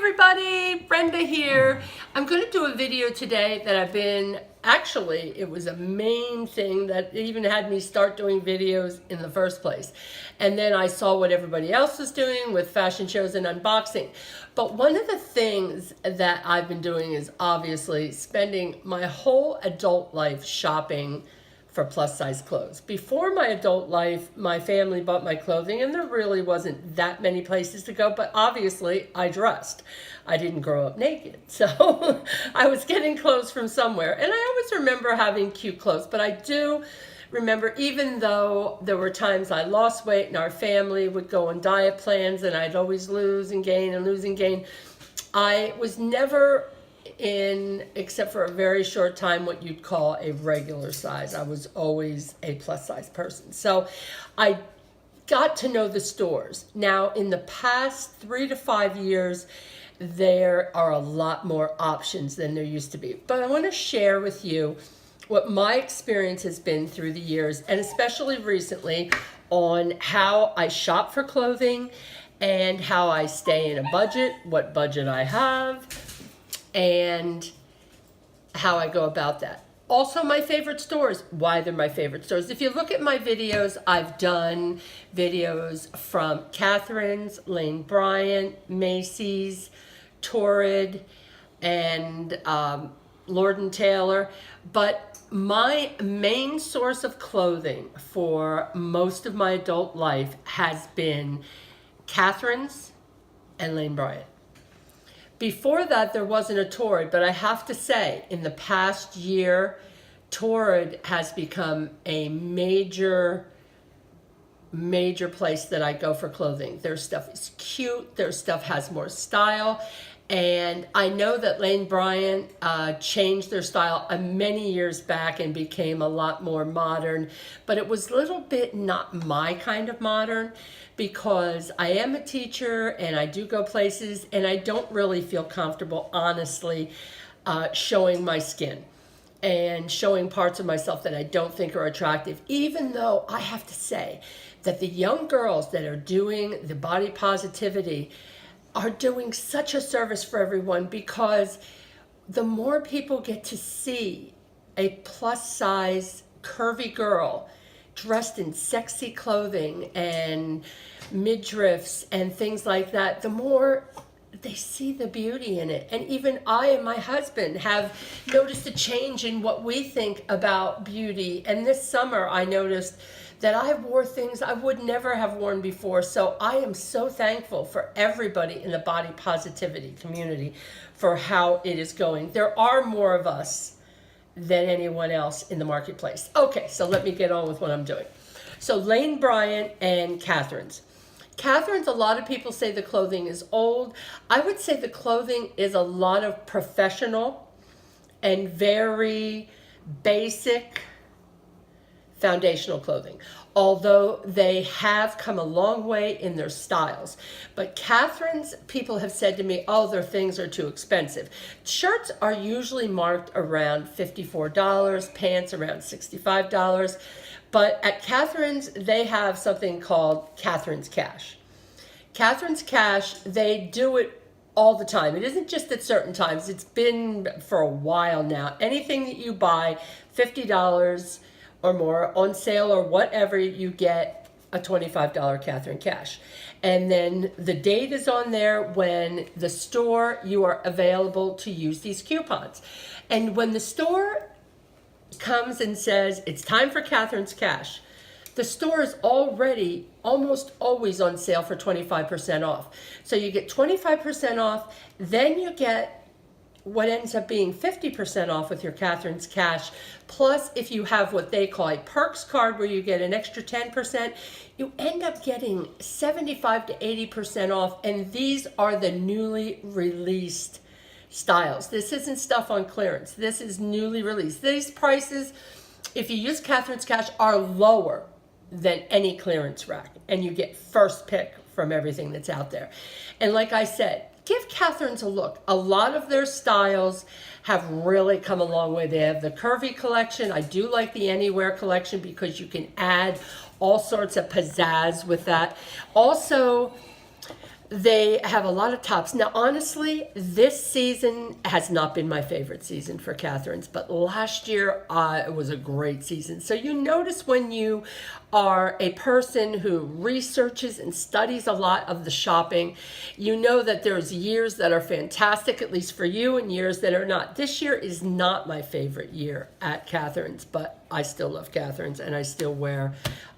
everybody, Brenda here. I'm going to do a video today that actually, it was a main thing that even had me start doing videos in the first place. And then I saw what everybody else was doing with fashion shows and unboxing. But one of the things that I've been doing is obviously spending my whole adult life shopping for plus size clothes. Before my adult life, my family bought my clothing and there really wasn't that many places to go, but obviously I dressed. I didn't grow up naked, so I was getting clothes from somewhere. And I always remember having cute clothes, but I do remember, even though there were times I lost weight and our family would go on diet plans and I'd always lose and gain and lose and gain, I was never in, except for a very short time, what you'd call a regular size. I was always a plus size person. So I got to know the stores. Now, in the past 3 to 5 years, there are a lot more options than there used to be. But I want to share with you what my experience has been through the years, and especially recently, on how I shop for clothing and how I stay in a budget, what budget I have, and how I go about that. Also, my favorite stores, why they're my favorite stores. If you look at my videos, I've done videos from Catherine's, Lane Bryant, Macy's, Torrid, and Lord & Taylor. But my main source of clothing for most of my adult life has been Catherine's and Lane Bryant. Before that, there wasn't a Torrid, but I have to say, in the past year, Torrid has become a major place that I go for clothing. Their stuff is cute, their stuff has more style, and I know that Lane Bryant changed their style many years back and became a lot more modern, but it was a little bit not my kind of modern, because I am a teacher and I do go places and I don't really feel comfortable, honestly, showing my skin and showing parts of myself that I don't think are attractive, even though I have to say that the young girls that are doing the body positivity are doing such a service for everyone, because the more people get to see a plus size curvy girl dressed in sexy clothing and midriffs and things like that, the more they see the beauty in it. And even I and my husband have noticed a change in what we think about beauty. And this summer I noticed that I wore things I would never have worn before. So I am so thankful for everybody in the body positivity community for how it is going. There are more of us than anyone else in the marketplace. Okay, so let me get on with what I'm doing. So Lane Bryant and Catherine's. Catherine's, a lot of people say the clothing is old. I would say the clothing is a lot of professional and very basic foundational clothing, although they have come a long way in their styles. But Catherine's, people have said to me, oh, their things are too expensive. Shirts are usually marked around $54, pants around $65. But at Catherine's, they have something called Catherine's Cash. Catherine's Cash, they do it all the time. It isn't just at certain times. It's been for a while now. Anything that you buy, $50 or more on sale or whatever, you get a $25 Catherine Cash. And then the date is on there when the store, you are available to use these coupons. And when the store comes and says it's time for Catherine's Cash, the store is already almost always on sale for 25% off. So you get 25% off, then you get what ends up being 50% off with your Catherine's Cash. Plus, if you have what they call a perks card where you get an extra 10%, you end up getting 75 to 80% off. And these are the newly released styles. This isn't stuff on clearance. This is newly released. These prices, if you use Catherine's Cash, are lower than any clearance rack. And you get first pick from everything that's out there. And like I said, give Catherine's a look. A lot of their styles have really come a long way. They have the curvy collection. I do like the anywhere collection because you can add all sorts of pizzazz with that. Also, They have a lot of tops. Now, honestly, this season has not been my favorite season for Catherine's, but last year it was a great season. So you notice when you are a person who researches and studies a lot of the shopping, you know that there's years that are fantastic, at least for you, and years that are not. This year is not my favorite year at Catherine's, but I still love Catherine's, and I still wear,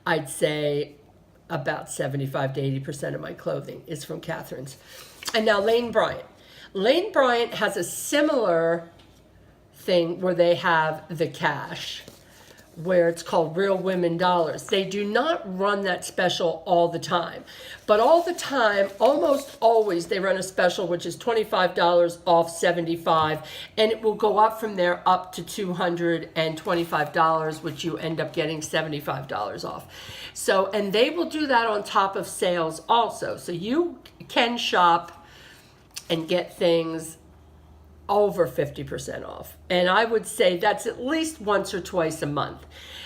I'd say, about 75 to 80% of my clothing is from Catherine's. And now Lane Bryant. Lane Bryant has a similar thing where they have the cash, where it's called Real Women Dollars. They do not run that special all the time, but all the time, almost always, they run a special which is $25 off $75, and it will go up from there up to $225, which you end up getting $75 off. So, and they will do that on top of sales also. So you can shop and get things over 50% off. And I would say that's at least once or twice a month.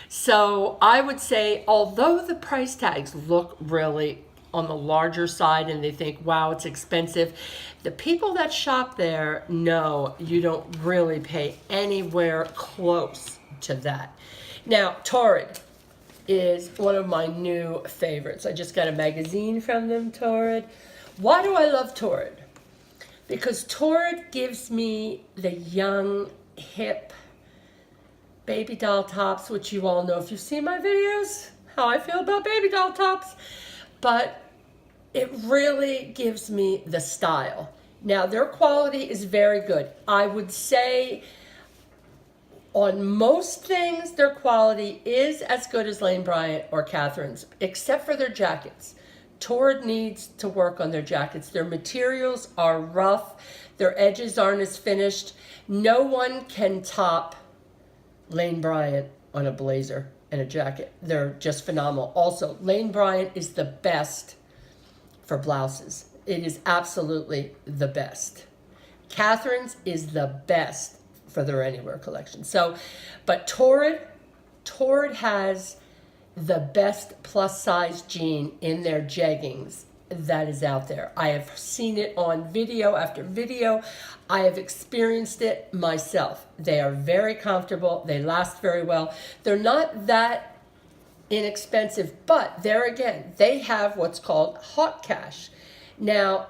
So I would say, although the price tags look really on the larger side and they think, wow, it's expensive, the people that shop there know you don't really pay anywhere close to that. Now, Torrid is one of my new favorites. I just got a magazine from them, Torrid. Why do I love Torrid? Because Torrid gives me the young, hip baby doll tops, which you all know if you've seen my videos, how I feel about baby doll tops. But it really gives me the style. Now, their quality is very good. I would say on most things, their quality is as good as Lane Bryant or Catherine's, except for their jackets. Torrid needs to work on their jackets. Their materials are rough. Their edges aren't as finished. No one can top Lane Bryant on a blazer and a jacket. They're just phenomenal. Also, Lane Bryant is the best for blouses. It is absolutely the best. Catherine's is the best for their Anywhere collection. So, but Torrid has the best plus size jean in their jeggings that is out there. I have seen it on video after video. I have experienced it myself. They are very comfortable. They last very well. They're not that inexpensive, but there again, they have what's called hot cash. Now,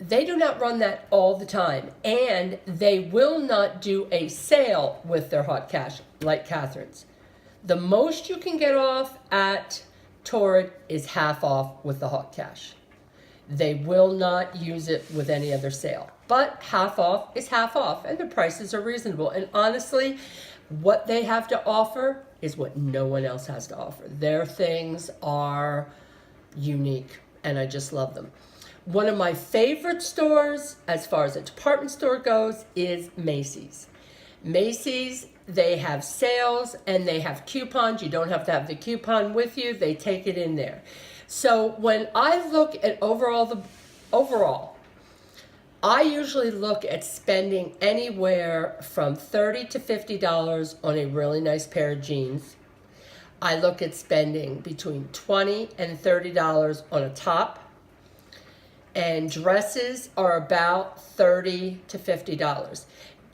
they do not run that all the time, and they will not do a sale with their hot cash like Catherine's. The most you can get off at Torrid is half off with the hot cash. They will not use it with any other sale. But half off is half off, and the prices are reasonable. And honestly, what they have to offer is what no one else has to offer. Their things are unique, and I just love them. One of my favorite stores, as far as a department store goes, is Macy's. Macy's, they have sales and they have coupons. You don't have to have the coupon with you. They take it in there. So when I look at overall, I usually look at spending anywhere from $30 to $50 on a really nice pair of jeans. I look at spending between $20 and $30 on a top. And dresses are about $30 to $50.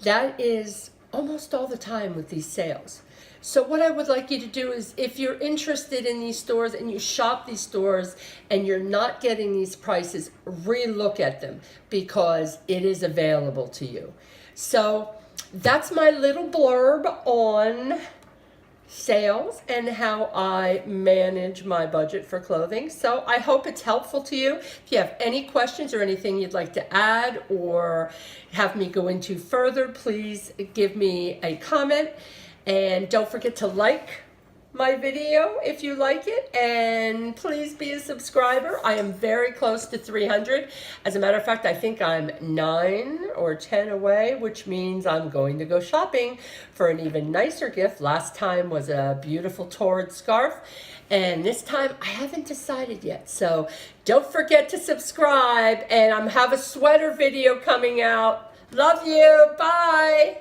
That is almost all the time with these sales. So what I would like you to do is, if you're interested in these stores and you shop these stores and you're not getting these prices, re-look at them because it is available to you. So that's my little blurb on sales and how I manage my budget for clothing. So I hope it's helpful to you. If you have any questions or anything you'd like to add or have me go into further, please give me a comment. And don't forget to like my video if you like it, and please be a subscriber. I am very close to 300. As a matter of fact, I think I'm 9 or 10 away, which means I'm going to go shopping for an even nicer gift. Last time was a beautiful Torrid scarf, and this time I haven't decided yet. So don't forget to subscribe, and I have a sweater video coming out. Love you. Bye.